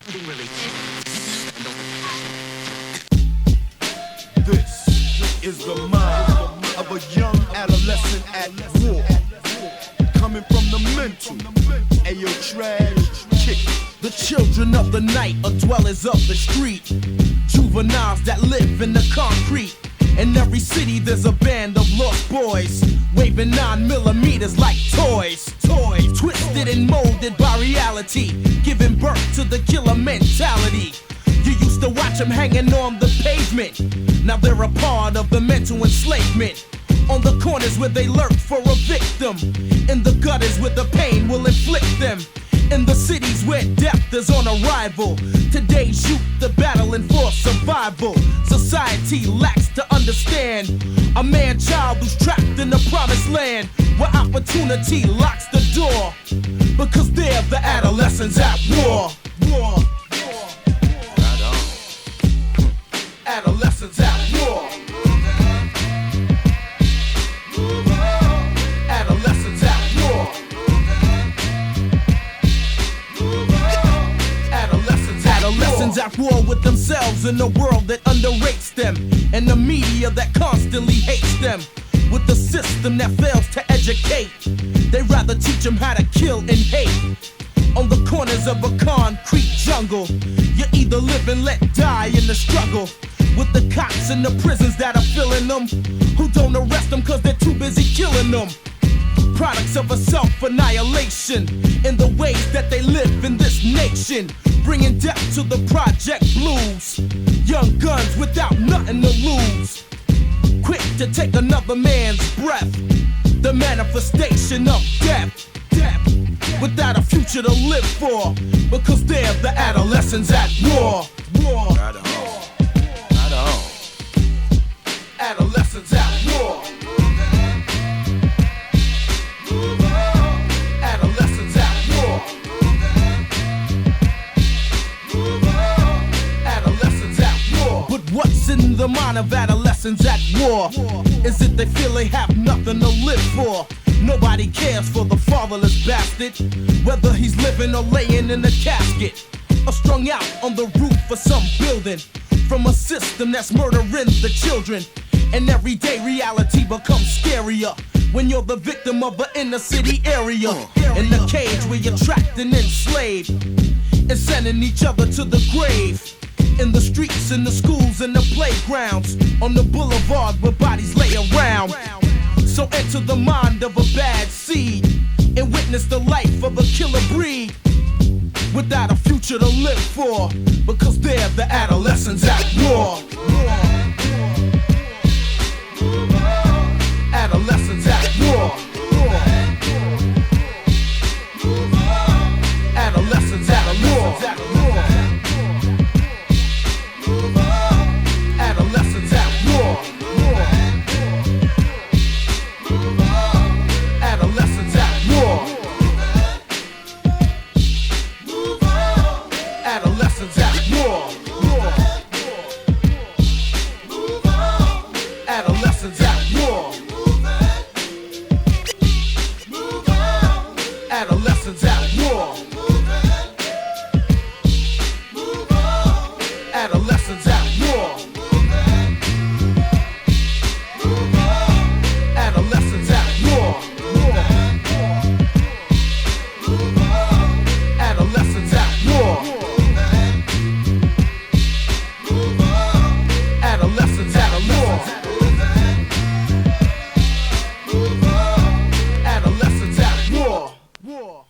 This is the mind of a young adolescent at war, coming from the mental. Ayo, trash, kick it. The children of the night are dwellers of the street, juveniles that live in the concrete. In every city there's a band of lost boys, waving 9mm like toys. Twisted and molded by reality, giving birth to the killer mentality. You used to watch them hanging on the pavement, now they're a part of the mental enslavement. On the corners where they lurk for a victim, in the gutters where the pain will inflict them, in the cities where death is on arrival. Today's youth, they're battling for survival. Society lacks to understand a man-child who's trapped in the promised land, where opportunity locks the door, because they're the adolescents at war. Adolescents at war. Adolescents at war. Adolescents at war with themselves in a world that underrates them, and the media that constantly hates them. With the system that fails to educate, they rather teach them how to kill and hate. On the corners of a concrete jungle, you either live and let die in the struggle. With the cops and the prisons that are filling them, who don't arrest them cause they're too busy killing them. Products of a self-annihilation in the ways that they live in this nation, bringing death to the project blues. Young guns without nothing to lose, quick to take another man's breath. The manifestation of death, without a future to live for, because they're the adolescents at war. Adolescents at war. Adolescents at war. Adolescents at war. But what's in the mind of adolescents at war? Is it they feel they have nothing to live for? Nobody cares for the fatherless bastard, whether he's living or laying in a casket, or strung out on the roof of some building, from a system that's murdering the children. And everyday reality becomes scarier when you're the victim of an inner city area, in the cage where you're trapped and enslaved, and sending each other to the grave. In the streets, in the schools, in the playgrounds, on the boulevard where bodies lay around. So enter the mind of a bad seed and witness the life of a killer breed, without a future to live for, because they're the adolescents at war. Adolescents at war. Adolescents at war. Adolescents at war. Adolescents at war. Adolescents at war. Adolescents at war. Adolescents at war. Adolescents at war. Adolescents at war. Adolescents at war. Adolescents at war. Adolescents at war.